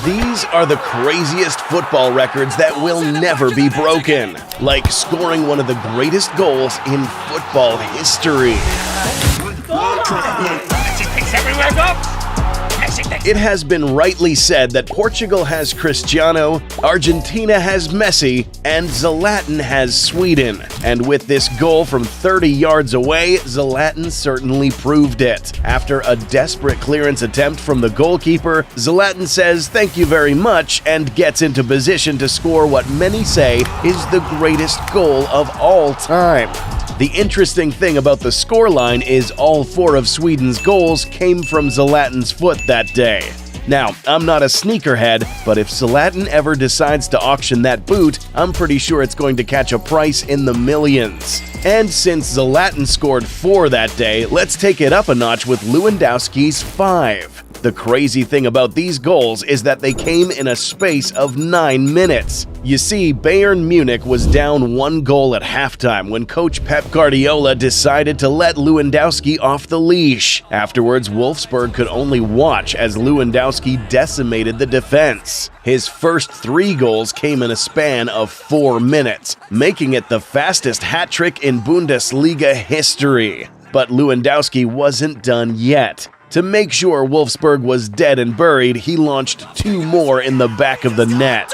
These are the craziest football records that will never be broken, like scoring one of the greatest goals in football history. It has been rightly said that Portugal has Cristiano, Argentina has Messi, and Zlatan has Sweden. And with this goal from 30 yards away, Zlatan certainly proved it. After a desperate clearance attempt from the goalkeeper, Zlatan says thank you very much and gets into position to score what many say is the greatest goal of all time. The interesting thing about the scoreline is all 4 of Sweden's goals came from Zlatan's foot that day. Now, I'm not a sneakerhead, but if Zlatan ever decides to auction that boot, I'm pretty sure it's going to catch a price in the millions. And since Zlatan scored 4 that day, let's take it up a notch with Lewandowski's 5. The crazy thing about these goals is that they came in a space of 9 minutes. You see, Bayern Munich was down 1 goal at halftime when coach Pep Guardiola decided to let Lewandowski off the leash. Afterwards, Wolfsburg could only watch as Lewandowski decimated the defense. His first 3 goals came in a span of 4 minutes, making it the fastest hat trick in Bundesliga history. But Lewandowski wasn't done yet. To make sure Wolfsburg was dead and buried, he launched 2 more in the back of the net.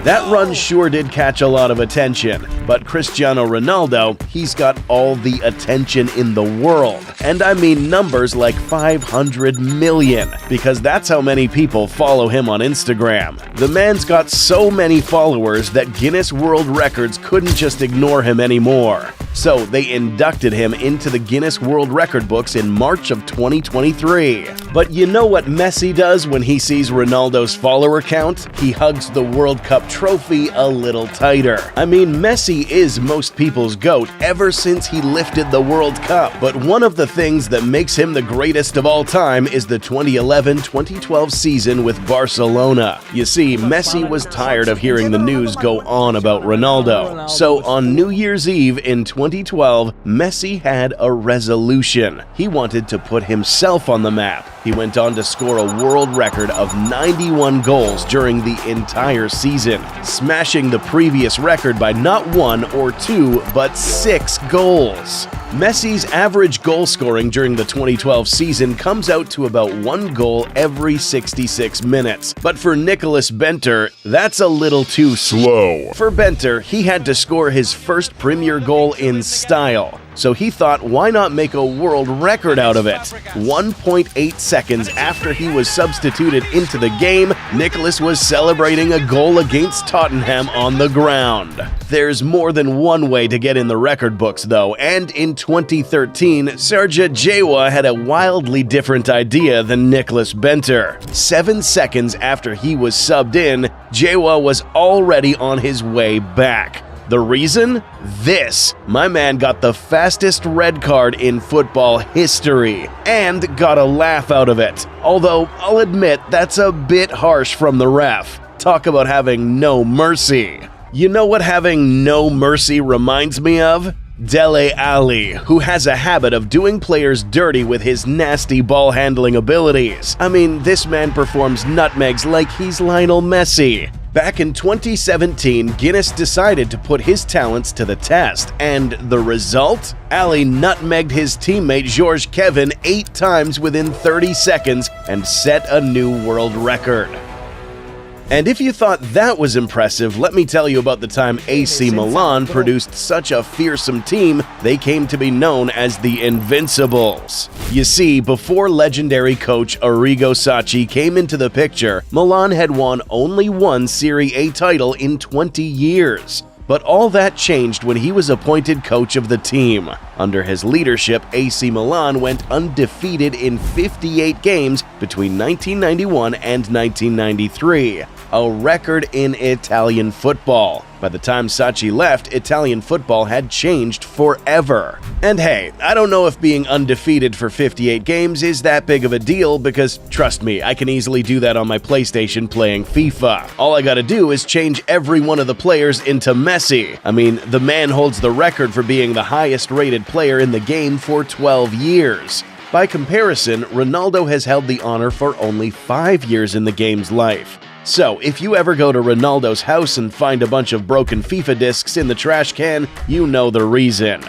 That run sure did catch a lot of attention, but Cristiano Ronaldo, he's got all the attention in the world. And I mean numbers like 500 million, because that's how many people follow him on Instagram. The man's got so many followers that Guinness World Records couldn't just ignore him anymore. So they inducted him into the Guinness World Record books in March of 2023. But you know what Messi does when he sees Ronaldo's follower count? He hugs the World Cup trophy a little tighter. I mean, Messi is most people's GOAT ever since he lifted the World Cup. But one of the things that makes him the greatest of all time is the 2011-2012 season with Barcelona. You see, Messi was tired of hearing the news go on about Ronaldo. So on New Year's Eve in 2012, Messi had a resolution. He wanted to put himself on the map. He went on to score a world record of 91 goals during the entire season, smashing the previous record by not 1 or 2, but 6 goals. Messi's average goal scoring during the 2012 season comes out to about 1 goal every 66 minutes. But for Nicklas Bendtner, that's a little too slow. For Bendtner, he had to score his first Premier goal in style. So he thought, why not make a world record out of it? 1.8 seconds after he was substituted into the game, Nicklas was celebrating a goal against Tottenham on the ground. There's more than one way to get in the record books, though, and in 2013, Serge Djewa had a wildly different idea than Nicklas Bendtner. 7 seconds after he was subbed in, Djewa was already on his way back. The reason? This. My man got the fastest red card in football history, and got a laugh out of it. Although, I'll admit, that's a bit harsh from the ref. Talk about having no mercy. You know what having no mercy reminds me of? Dele Alli, who has a habit of doing players dirty with his nasty ball-handling abilities. I mean, this man performs nutmegs like he's Lionel Messi. Back in 2017, Guinness decided to put his talents to the test, and the result? Alli nutmegged his teammate Georges Kevin 8 times within 30 seconds and set a new world record. And if you thought that was impressive, let me tell you about the time AC Milan produced such a fearsome team, they came to be known as the Invincibles. You see, before legendary coach Arrigo Sacchi came into the picture, Milan had won only 1 Serie A title in 20 years. But all that changed when he was appointed coach of the team. Under his leadership, AC Milan went undefeated in 58 games between 1991 and 1993. A record in Italian football. By the time Sacchi left, Italian football had changed forever. And hey, I don't know if being undefeated for 58 games is that big of a deal because, trust me, I can easily do that on my PlayStation playing FIFA. All I gotta do is change every one of the players into Messi. I mean, the man holds the record for being the highest rated player in the game for 12 years. By comparison, Ronaldo has held the honor for only 5 years in the game's life. So, if you ever go to Ronaldo's house and find a bunch of broken FIFA discs in the trash can, you know the reason.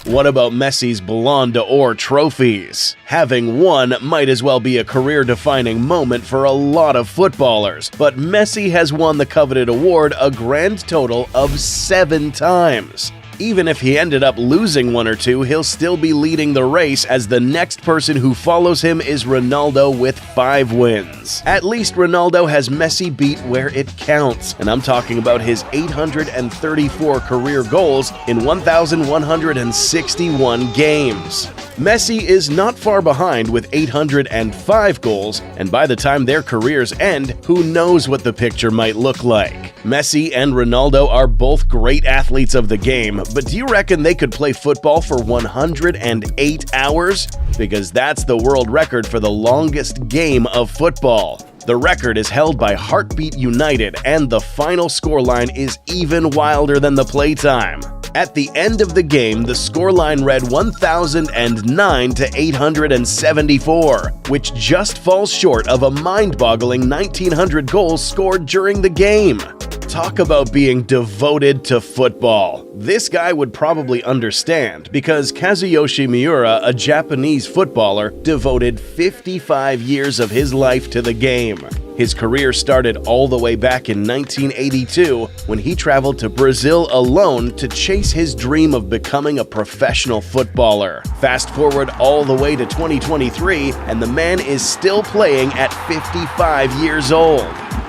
What about Messi's Ballon d'Or trophies? Having one might as well be a career-defining moment for a lot of footballers, but Messi has won the coveted award a grand total of 7 times. Even if he ended up losing one or two, he'll still be leading the race, as the next person who follows him is Ronaldo with 5 wins. At least Ronaldo has Messi beat where it counts, and I'm talking about his 834 career goals in 1,161 games. Messi is not far behind with 805 goals, and by the time their careers end, who knows what the picture might look like. Messi and Ronaldo are both great athletes of the game, but do you reckon they could play football for 108 hours? Because that's the world record for the longest game of football. The record is held by Heartbeat United, and the final scoreline is even wilder than the playtime. At the end of the game, the scoreline read 1,009 to 874, which just falls short of a mind-boggling 1,900 goals scored during the game. Talk about being devoted to football. This guy would probably understand, because Kazuyoshi Miura, a Japanese footballer, devoted 55 years of his life to the game. His career started all the way back in 1982 when he traveled to Brazil alone to chase his dream of becoming a professional footballer. Fast forward all the way to 2023, and the man is still playing at 55 years old.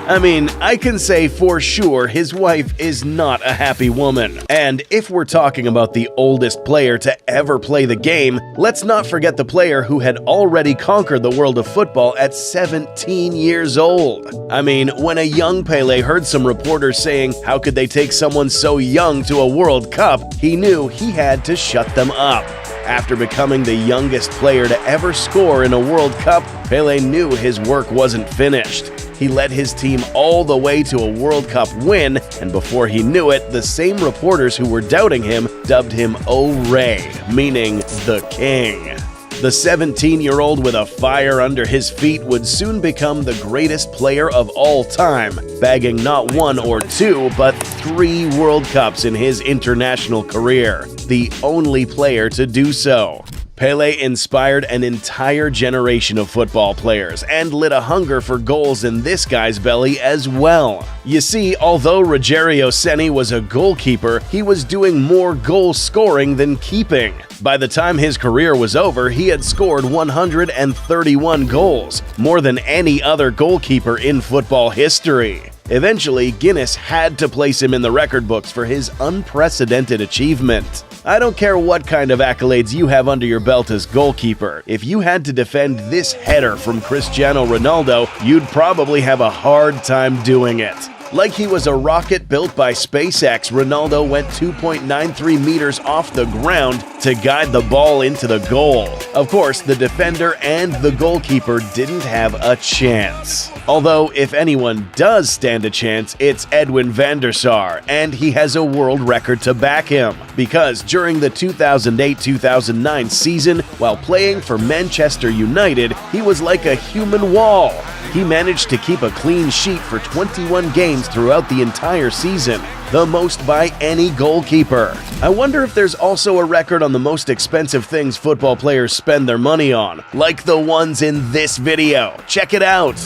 I mean, I can say for sure his wife is not a happy woman. And if we're talking about the oldest player to ever play the game, let's not forget the player who had already conquered the world of football at 17 years old. I mean, when a young Pelé heard some reporters saying, how could they take someone so young to a World Cup, he knew he had to shut them up. After becoming the youngest player to ever score in a World Cup, Pelé knew his work wasn't finished. He led his team all the way to a World Cup win, and before he knew it, the same reporters who were doubting him dubbed him O Rei, meaning the king. The 17-year-old with a fire under his feet would soon become the greatest player of all time, bagging not 1 or 2, but 3 World Cups in his international career, the only player to do so. Pelé inspired an entire generation of football players and lit a hunger for goals in this guy's belly as well. You see, although Rogério Ceni was a goalkeeper, he was doing more goal scoring than keeping. By the time his career was over, he had scored 131 goals, more than any other goalkeeper in football history. Eventually, Guinness had to place him in the record books for his unprecedented achievement. I don't care what kind of accolades you have under your belt as goalkeeper. If you had to defend this header from Cristiano Ronaldo, you'd probably have a hard time doing it. Like he was a rocket built by SpaceX, Ronaldo went 2.93 meters off the ground to guide the ball into the goal. Of course, the defender and the goalkeeper didn't have a chance. Although, if anyone does stand a chance, it's Edwin van der Sar, and he has a world record to back him. Because during the 2008-2009 season, while playing for Manchester United, he was like a human wall. He managed to keep a clean sheet for 21 games throughout the entire season, the most by any goalkeeper. I wonder if there's also a record on the most expensive things football players spend their money on, like the ones in this video. Check it out!